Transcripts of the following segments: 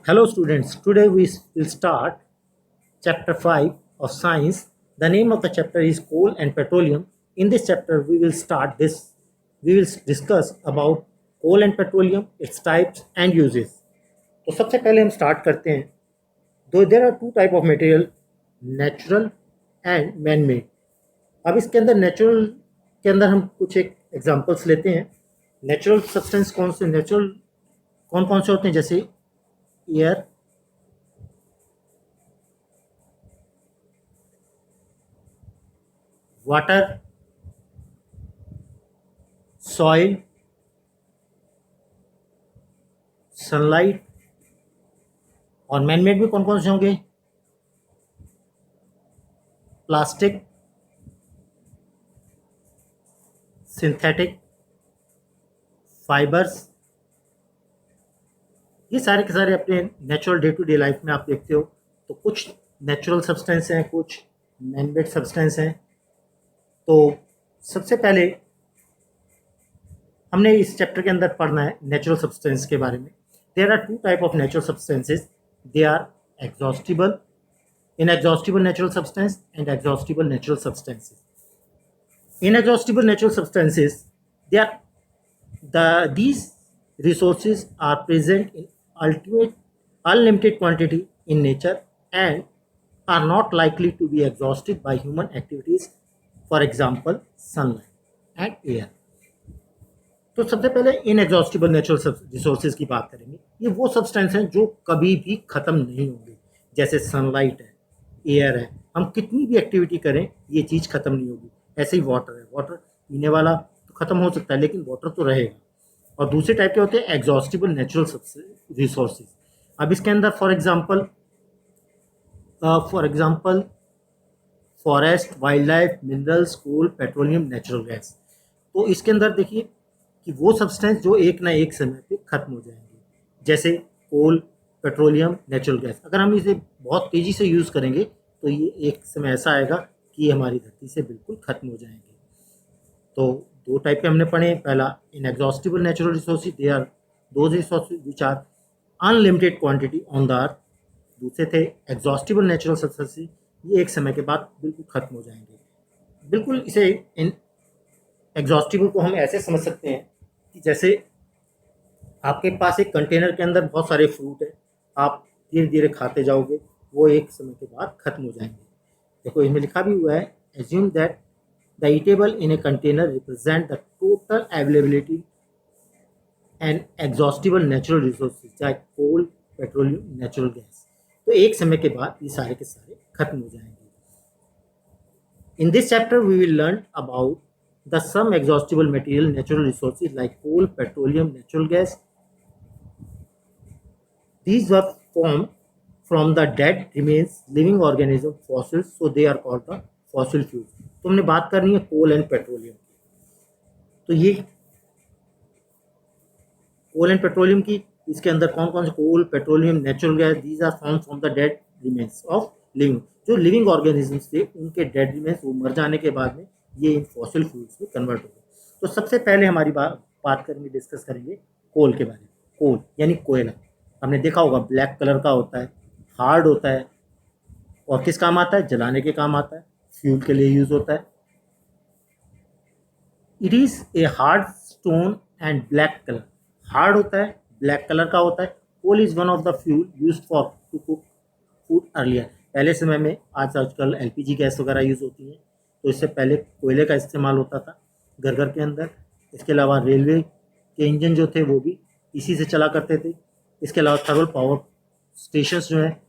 Hello students, today we will start chapter 5 of science. The name of the chapter is coal and petroleum. In this chapter we will discuss about coal and petroleum, its types and uses. तो सबसे पहले हम start करते हैं. दो there are two type of material, natural and man made. अब इसके अंदर नेचुरल के अंदर हम कुछ एक एग्जांपल्स लेते हैं. नेचुरल सब्सटेंस कौन कौन से होते हैं, जैसे एयर, वाटर, सॉइल, सनलाइट. और मैनमेड भी कौन कौन से होंगे? Plastic, synthetic, fibres. ये सारे के सारे अपने natural day to day life में आप देखते हो. तो कुछ नेचुरल सब्सटेंस हैं, कुछ मैनमेड सब्सटेंस हैं. तो सबसे पहले हमने इस चैप्टर के अंदर पढ़ना है नेचुरल सब्सटेंस के बारे में. There are two type of natural substances. They are exhaustible, inexhaustible natural substance and exhaustible natural substances. Inexhaustible natural substances, these resources are present in unlimited quantity in nature and are not likely to be exhausted by human activities, for example sunlight and air. तो सबसे पहले inexhaustible natural resources की बात करेंगे. ये वो substance हैं जो कभी भी ख़त्म नहीं होंगे. जैसे सनलाइट है, एयर है, हम कितनी भी एक्टिविटी करें ये चीज़ ख़त्म नहीं होगी. ऐसे ही वाटर है, वाटर पीने वाला तो ख़त्म हो सकता है लेकिन वाटर तो रहेगा. और दूसरे टाइप के होते हैं एग्जॉस्टिबल नेचुरल रिसोर्सेज. अब इसके अंदर for example forest, wild life, minerals, coal, petroleum, natural gas. तो इसके अंदर देखिए कि वो सब्सटेंस जो एक ना एक समय पे ख़त्म हो जाएंगे. जैसे कोल, पेट्रोलियम, नेचुरल गैस. अगर हम इसे बहुत तेज़ी से यूज़ करेंगे तो ये एक समय ऐसा आएगा कि ये हमारी धरती से बिल्कुल ख़त्म हो जाएंगे. तो दो टाइप के हमने पढ़े. पहला inexhaustible natural resources, they are those resources which are unlimited quantity on the earth. दूसरे थे एग्जॉस्टिबल नेचुरल रिसोर्सेज, ये एक समय के बाद बिल्कुल ख़त्म हो जाएंगे. बिल्कुल इसे इन एग्जॉस्टिबल को हम ऐसे समझ सकते हैं कि जैसे आपके पास एक कंटेनर के अंदर बहुत सारे फ्रूट है, आप धीरे धीरे खाते जाओगे, वो एक समय के बाद ख़त्म हो जाएंगे. देखो इसमें लिखा भी हुआ है, assume that the eatable in a container represent the total availability and exhaustible natural resources like coal, petroleum, natural gas. तो एक समय के बाद ये सारे के सारे खत्म हो जाएंगे. In this chapter we will learn about the some exhaustible material natural resources like coal, petroleum, natural gas. These were formed from the dead remains living organism fossils, so they are called the fossil fuels. तो हमने बात करनी है कोल and petroleum की. तो ये कोल and petroleum की, इसके अंदर कौन कौन से coal, petroleum, natural gas, these are form from the dead remains of living. जो लिविंग ऑर्गेनिजम्स थे उनके डेड रिमेन्स, वो मर जाने के बाद में ये इन फॉसिल फ्यूल्स में कन्वर्ट हो गए. तो सबसे पहले हमारी बात करेंगे, डिस्कस करेंगे कोल के बारे में. कोल यानी कोयला. हमने देखा होगा ब्लैक कलर का होता है, हार्ड होता है, और किस काम आता है? जलाने के काम आता है, फ्यूल के लिए यूज होता है. It is a hard stone and black colour. Hard होता है, ब्लैक कलर का होता है. Coal is one of the fuel use for to cook food earlier. पहले समय में आजकल एलपीजी गैस वगैरह यूज़ होती है, तो इससे पहले कोयले का इस्तेमाल होता था घर घर के अंदर. इसके अलावा रेलवे के इंजन जो थे वो भी इसी से चला करते थे. इसके अलावा थर्मल पावर स्टेशंस जो हैं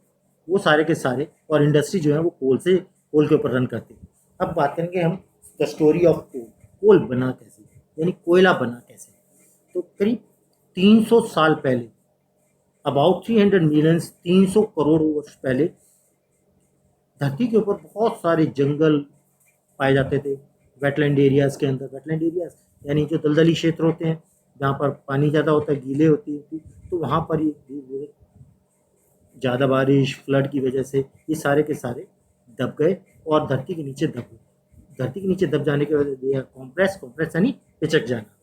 वो सारे के सारे, और इंडस्ट्री जो है वो कोल के ऊपर रन करती है. अब बात करेंगे हम द स्टोरी ऑफ कोल. कोल बना कैसे, यानी कोयला बना कैसे. तो करीब 300 साल पहले, अबाउट 300 मिलियन, 300 करोड़ वर्ष पहले, धरती के ऊपर बहुत सारे जंगल पाए जाते थे वेटलैंड एरियाज़ के अंदर. वेटलैंड एरियाज यानी जो दलदली क्षेत्र होते हैं जहाँ पर पानी ज़्यादा होता है, गीले होती है, तो वहाँ पर ये धीरे धीरे ज़्यादा बारिश, फ्लड की वजह से ये सारे के सारे दब गए और धरती के नीचे दब गए. धरती के नीचे दब जाने की वजह से कॉम्प्रेस यानी पिचक जाना.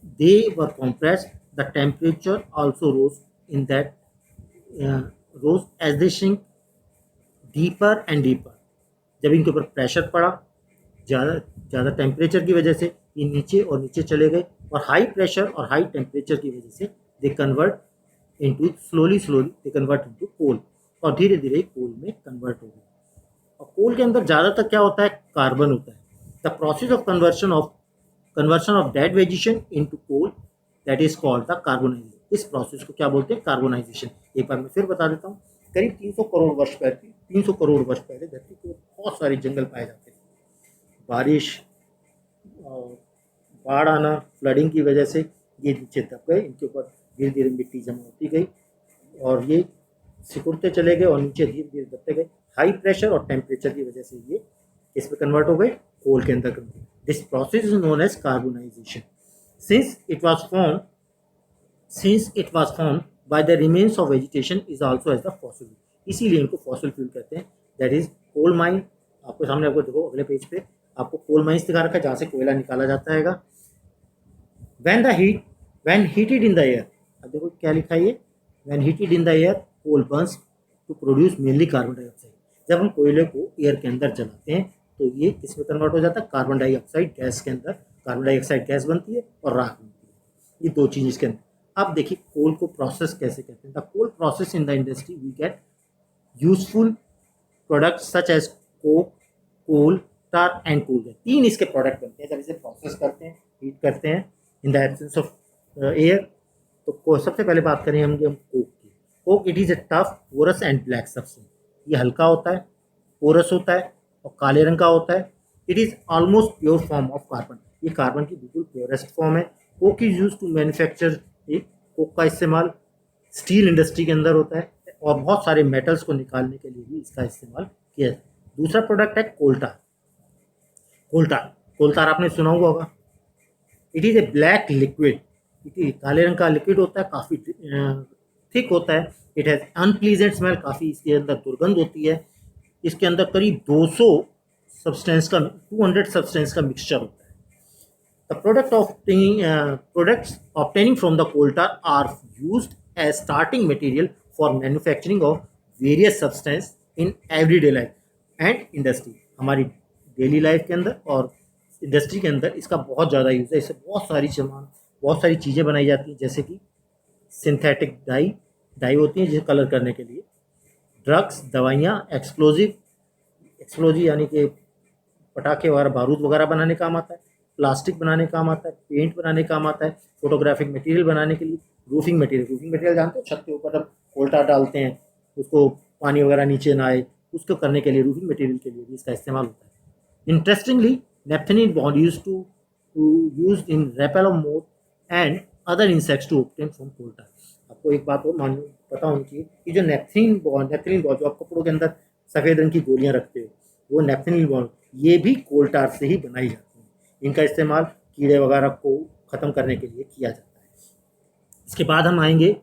They were compress, the temperature also rose in that rose as they sink deeper and deeper. जब इनके ऊपर प्रेशर पड़ा ज़्यादा ज़्यादा टेम्परेचर की वजह से ये नीचे और नीचे चले गए, और हाई प्रेशर और हाई टेम्परेचर की वजह से they convert into slowly they convert into coal, और धीरे धीरे कोल में कन्वर्ट हो गए। और कोल के अंदर ज़्यादातर क्या होता है, कार्बन होता है। The process of conversion of dead vegetation into coal that is called the carbonisation. इस प्रोसेस को क्या बोलते हैं, कार्बोनाइजेशन। एक बार मैं फिर बता देता हूँ। करीब 300 करोड़ वर्ष पहले धरती के बहुत सारे जंगल पाए जाते थे। बारिश और बाढ़ आना, फ्लडिंग की वजह से ये नीचे दब गए, इनके ऊपर धीरे धीरे मिट्टी जमा होती गई और ये सिकुड़ते चले गए और नीचे धीरे धीरे दबते गए। हाई प्रेशर और टेम्परेचर की वजह से ये किस में कन्वर्ट हो गए, कोल के अंदर convert. This process is known as carbonisation. Since it was formed by the remains of vegetation is also as the fossil fuel, इसीलिए इनको फॉसिल फ्यूल कहते हैं। That is coal mine. आपको सामने आपको देखो अगले पेज पे आपको कोल माइंस दिखा रखा है जहाँ से कोयला निकाला जाता है। when heated in the air, अब देखो क्या लिखा है ये, when heated in the air coal burns to produce mainly carbon dioxide. जब हम कोयले को एयर के अंदर जलाते हैं तो ये किसमें कन्वर्ट हो जाता है, कार्बन डाइऑक्साइड गैस के अंदर। कार्बन डाइऑक्साइड गैस बनती है और राख बनती है, ये दो चीज़ इसके अंदर। अब देखिए कोल को प्रोसेस कैसे कहते हैं। The coal process in the industry we get useful products such as coke, coal, tar and coal gas. 3 इसके प्रोडक्ट बनते हैं जब इसे प्रोसेस करते हैं, हीट करते हैं in the absence of air. तो सबसे पहले बात करें हम कोक की। Coke it is a tough, porous and black substance. ये हल्का होता है, पोरस होता है और काले रंग का होता है। It is almost pure form of carbon. ये कार्बन की बिल्कुल प्योरेस्ट फॉर्म है। Coke is use to manufacture, coke का इस्तेमाल स्टील इंडस्ट्री के अंदर होता है और बहुत सारे मेटल्स को निकालने के लिए भी इसका इस्तेमाल किया जाता है। दूसरा प्रोडक्ट है कोल्टार। कोल्टार आपने सुना हुआ होगा। It is A black liquid, काले रंग का लिक्विड होता है, काफ़ी थिक होता है। इट हैज़ अनप्लीजेंट स्मेल, काफ़ी इसके अंदर दुर्गंध होती है। इसके अंदर करीब 200 सब्सटेंस का 200 सब्सटेंस का मिक्सचर होता है। The products obtaining from the coal tar are used as starting material for manufacturing of various substance in everyday life and industry। हमारी डेली लाइफ के अंदर और इंडस्ट्री के अंदर इसका बहुत ज़्यादा यूज़ है। इससे बहुत सारी चीज़ें बनाई जाती हैं, जैसे कि सिंथेटिक डाई होती हैं जिसे कलर करने के लिए, ड्रग्स, दवाइयाँ, एक्सप्लोजिव यानी कि पटाखे वगैरह, बारूद वगैरह बनाने काम आता है, प्लास्टिक बनाने काम आता है, पेंट बनाने काम आता है, फोटोग्राफिक मटेरियल बनाने के लिए, रूफिंग मटेरियल जानते हो, छत के ऊपर हम कोल्टा डालते हैं, उसको पानी वगैरह नीचे ना आए, उसको करने के लिए रूफिंग मटेरियल के लिए भी इसका इस्तेमाल होता है। इंटरेस्टिंगली नेफ्थेनिन बॉन्ड used in repel of moth and other insects to obtain from coal tar. आपको एक बात और पता होनी चाहिए कि जो नेफ्थेनिन बॉन्ड जो आप कपड़ों के अंदर सफ़ेद रंग की गोलियाँ रखते हो, वो नेफ्थेनिन बॉन्ड ये भी कोल्टार से ही बनाई जाती है। इनका इस्तेमाल कीड़े वगैरह को ख़त्म करने के लिए किया जाता है। इसके बाद हम आएंगे,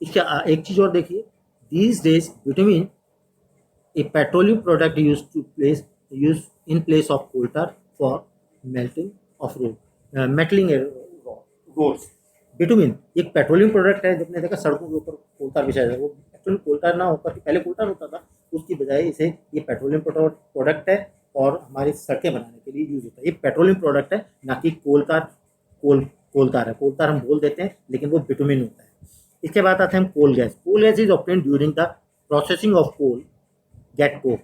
इसका एक चीज़ और देखिए, these days bitumen a petroleum product use in place of coal tar for metalling roads. Bitumen एक पेट्रोलियम प्रोडक्ट है, जिसने देखा सड़कों के ऊपर कोल्टार बिछाया जाता है। वो एक्चुअली कोल्टार ना होकर के पहले कोल्टार होता था, उसकी बजाय इसे ये पेट्रोलियम प्रोडक्ट है और हमारी सड़कें बनाने के लिए यूज़ होता है। ये पेट्रोलियम प्रोडक्ट है, ना कि कोल्टार है। कोल्टार हम बोल देते हैं लेकिन वो बिटुमिन होता है। इसके बाद आते हैं हम coal gas is obtained during the processing of coal get coke.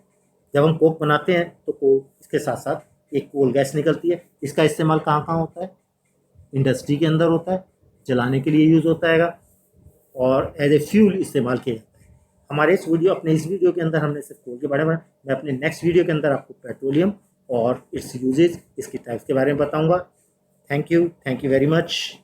जब हम कोक बनाते हैं तो कोक इसके साथ साथ एक कोल गैस निकलती है। इसका इस्तेमाल कहाँ होता है, इंडस्ट्री के अंदर होता है, जलाने के लिए यूज़ होता है और एज ए फ्यूल इस्तेमाल किया जाता है। हमारे इस वीडियो के अंदर हमने सिर्फ कोल के बारे में, मैं अपने नेक्स्ट वीडियो के अंदर आपको पेट्रोलियम और इट्स यूजेज, इसकी टाइप्स के बारे में बताऊंगा। Thank you very much.